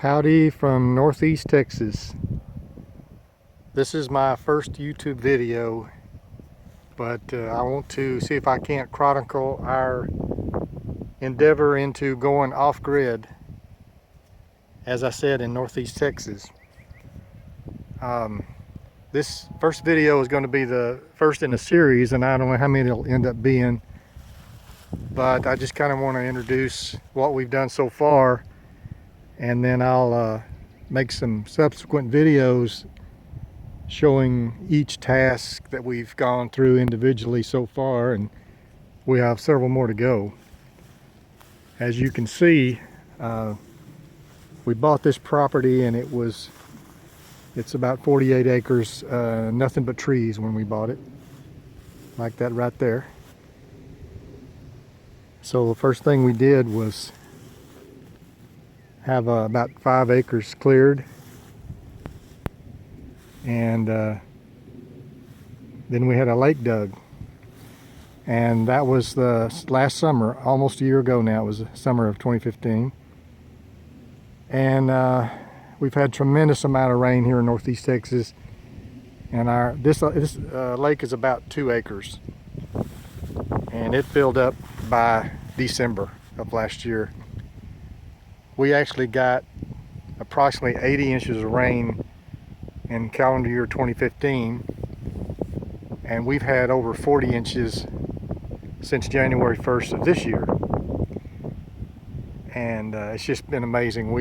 Howdy from Northeast Texas. This is my first YouTube video, but I want to see if I can't chronicle our endeavor into going off-grid, as I said, in Northeast Texas. This first video is going to be the first in a series, and I don't know how many it'll end up being, but I just kind of want to introduce what we've done so far, and then I'll make some subsequent videos showing each task that we've gone through individually so far, and we have several more to go. As you can see, we bought this property and it's about 48 acres, nothing but trees when we bought it, like that right there. So the first thing we did was have about 5 acres cleared, and then we had a lake dug, and that was the last summer, almost a year ago now. It was the summer of 2015, and we've had tremendous amount of rain here in Northeast Texas, and this lake is about 2 acres, and it filled up by December of last year. We actually got approximately 80 inches of rain in calendar year 2015, and we've had over 40 inches since January 1st of this year, and it's just been amazing.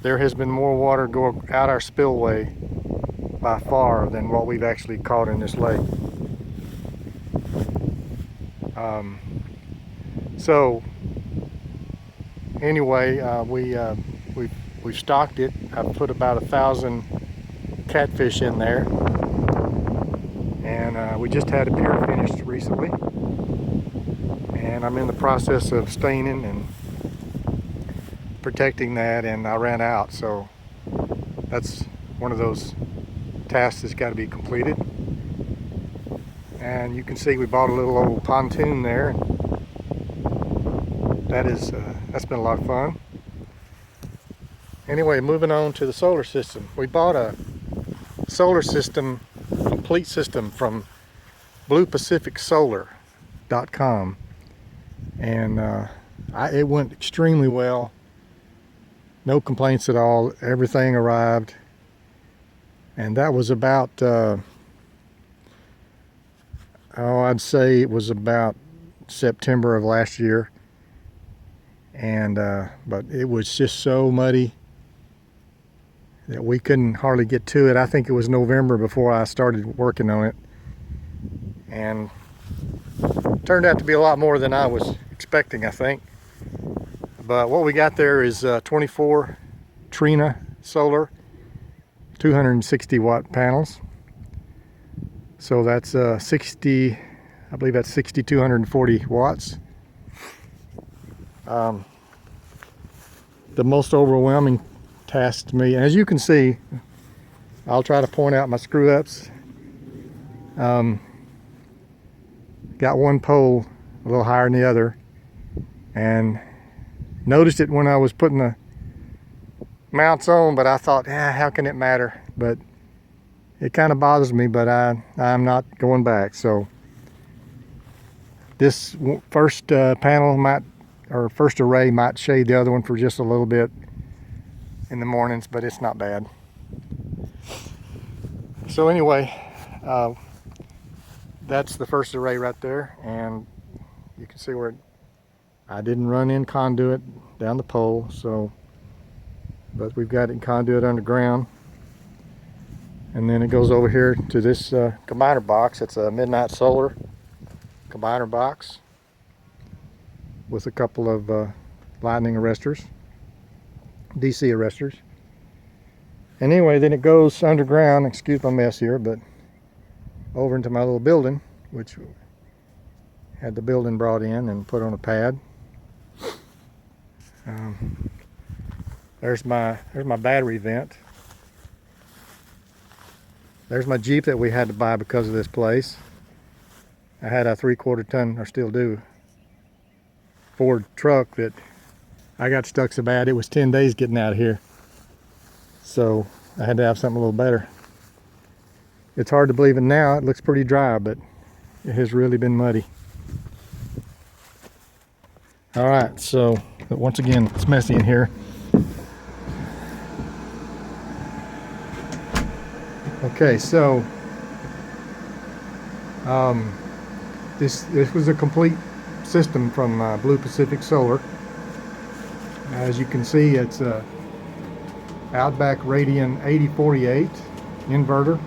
There has been more water go out our spillway by far than what we've actually caught in this lake. So anyway, we've stocked it. I've put about 1,000 catfish in there, and we just had a pier finished recently, and I'm in the process of staining and protecting that, and I ran out, so that's one of those tasks that's got to be completed. And you can see we bought a little old pontoon there, and that's been a lot of fun. Anyway, moving on to the solar system. We bought a solar system, complete system, from bluepacificsolar.com, and it went extremely well. No complaints at all. Everything arrived, and that was about I'd say it was about September of last year, and but it was just so muddy that we couldn't hardly get to it. I think it was November before I started working on it, and it turned out to be a lot more than I was expecting, I think. But what we got there is 24 Trina solar, 260 watt panels. So that's I believe that's 6,240 watts. The most overwhelming task to me, and as you can see, I'll try to point out my screw ups. Got one pole a little higher than the other, and noticed it when I was putting the mounts on, but I thought, how can it matter? But it kind of bothers me, but I'm not going back. So this first panel first array might shade the other one for just a little bit in the mornings, but it's not bad. So anyway, that's the first array right there, and you can see where I didn't run in conduit down the pole, but we've got it in conduit underground. And then it goes over here to this combiner box. It's a Midnight Solar combiner box with a couple of lightning arresters, DC arresters. And anyway, then it goes underground, excuse my mess here, but over into my little building, which had the building brought in and put on a pad. There's my battery vent. There's my Jeep that we had to buy because of this place. I had a 3/4 ton, or still do, Ford truck that I got stuck so bad it was 10 days getting out of here. So I had to have something a little better. It's hard to believe it now. It looks pretty dry, but it has really been muddy. All right, so once again, it's messy in here. Okay, so this was a complete system from Blue Pacific Solar. As you can see, it's a Outback Radian 8048 inverter,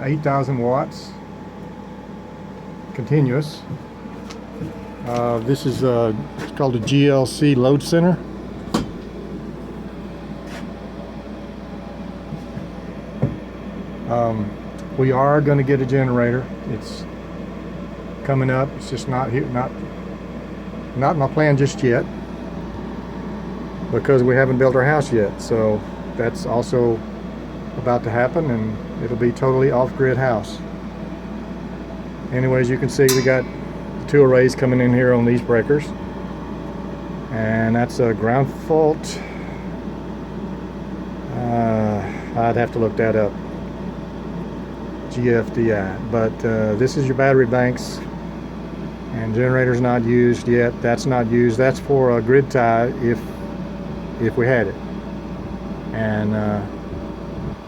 8,000 watts, continuous. This is it's called a GLC load center. We are going to get a generator. It's coming up. It's just not here, not my plan just yet, because we haven't built our house yet. So that's also about to happen, and it'll be totally off-grid house. Anyways, you can see we got the 2 arrays coming in here on these breakers, and that's a ground fault. I'd have to look that up. GFDI, but this is your battery banks, and generator's not used yet. That's not used. That's for a grid tie if we had it. And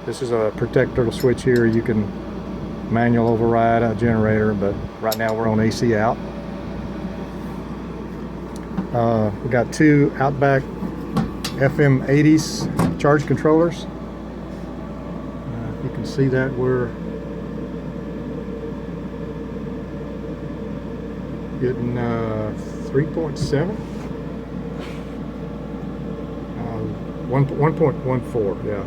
this is a protector switch here. You can manual override a generator, but right now we're on AC out. We got 2 Outback FM80s charge controllers. You can see that we're getting 3.7, 1.14, yeah,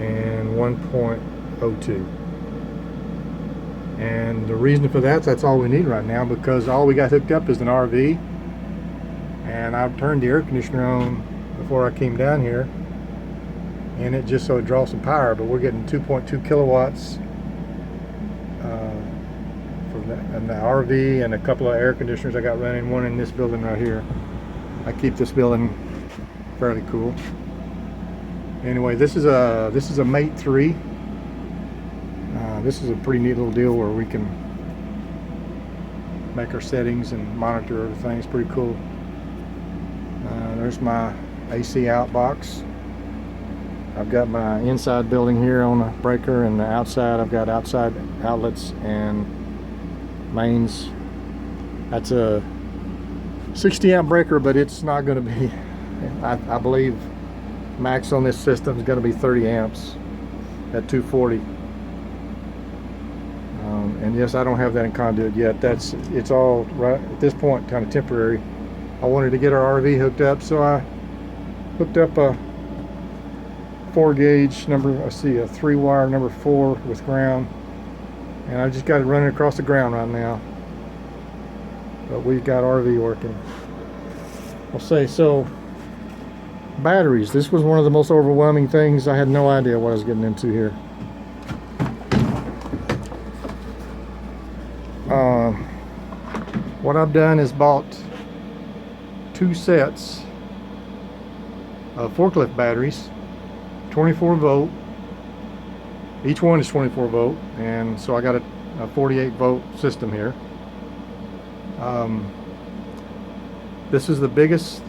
and 1.02. And the reason for that's all we need right now, because all we got hooked up is an RV, and I've turned the air conditioner on before I came down here, and it just so it draws some power. But we're getting 2.2 kilowatts and the RV and a couple of air conditioners I got running, one in this building right here. I keep this building fairly cool. Anyway, this is a Mate 3. This is a pretty neat little deal where we can make our settings and monitor everything. It's pretty cool. There's my AC out box. I've got my inside building here on a breaker, and the outside I've got outside outlets and mains. That's a 60 amp breaker, but it's not going to be, I believe max on this system is going to be 30 amps at 240. And yes, I don't have that in conduit yet. It's all right at this point, kind of temporary. I wanted to get our RV hooked up, so I hooked up a 4 gauge number, I see a 3-wire number 4 with ground, and I just got it running across the ground right now. But we've got RV working. I'll say, so batteries, this was one of the most overwhelming things. I had no idea what I was getting into here. What I've done is bought 2 sets of forklift batteries, 24 volt. Each one is 24 volt, and so I got a 48 volt system here. This is the biggest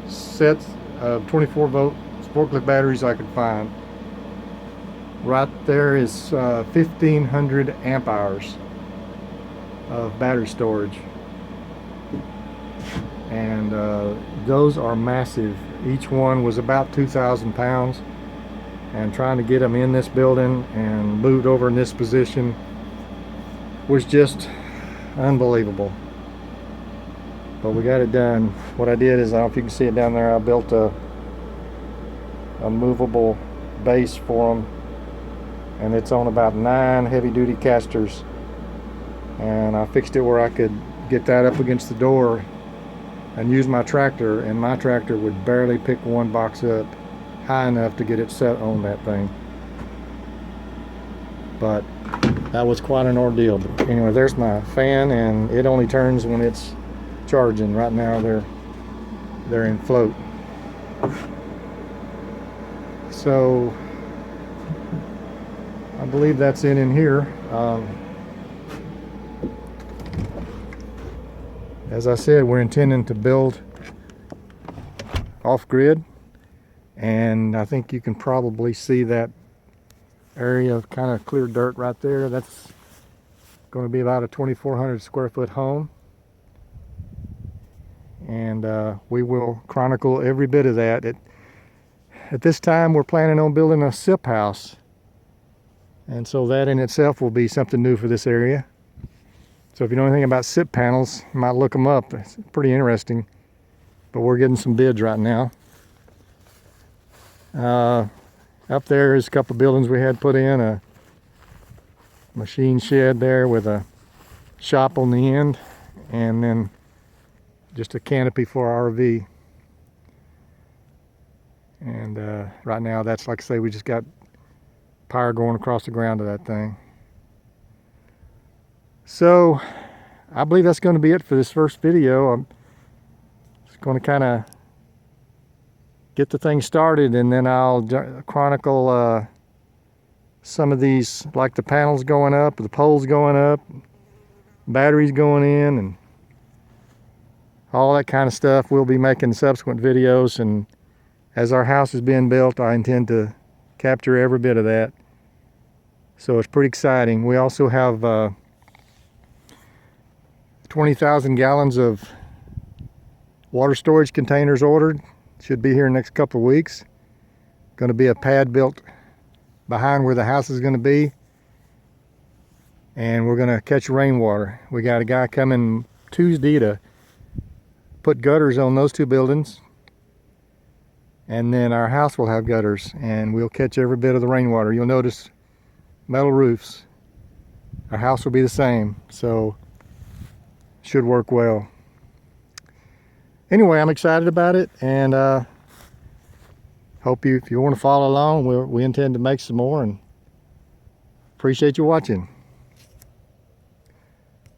set of 24 volt forklift batteries I could find. Right there is 1,500 amp hours of battery storage, and those are massive. Each one was about 2,000 pounds, and trying to get them in this building and moved over in this position was just unbelievable. But we got it done. What I did is, I don't know if you can see it down there, I built a movable base for them, and it's on about 9 heavy-duty casters, and I fixed it where I could get that up against the door and use my tractor, and my tractor would barely pick one box up high enough to get it set on that thing. But that was quite an ordeal. But anyway, there's my fan, and it only turns when it's charging. Right now they're they're in float. So I believe that's in here. As I said, we're intending to build off-grid, and I think you can probably see that area of kind of clear dirt right there. That's going to be about a 2,400 square foot home, and we will chronicle every bit of that. At this time, we're planning on building a SIP house, and so that in itself will be something new for this area. So if you know anything about SIP panels, you might look them up. It's pretty interesting. But we're getting some bids right now. Up there is a couple of buildings we had put in, a machine shed there with a shop on the end, and then just a canopy for our RV. And right now, that's, like I say, we just got power going across the ground of that thing. So I believe that's going to be it for this first video. I'm just going to kind of get the thing started, and then I'll chronicle some of these, like the panels going up, the poles going up, batteries going in, and all that kind of stuff. We'll be making subsequent videos, and as our house is being built, I intend to capture every bit of that. So it's pretty exciting. We also have 20,000 gallons of water storage containers ordered. Should be here in the next couple of weeks. Going to be a pad built behind where the house is going to be, and we're going to catch rainwater. We got a guy coming Tuesday to put gutters on those two buildings, and then our house will have gutters, and we'll catch every bit of the rainwater. You'll notice metal roofs. Our house will be the same, so should work well. Anyway, I'm excited about it, and hope if you want to follow along, we intend to make some more, and appreciate you watching.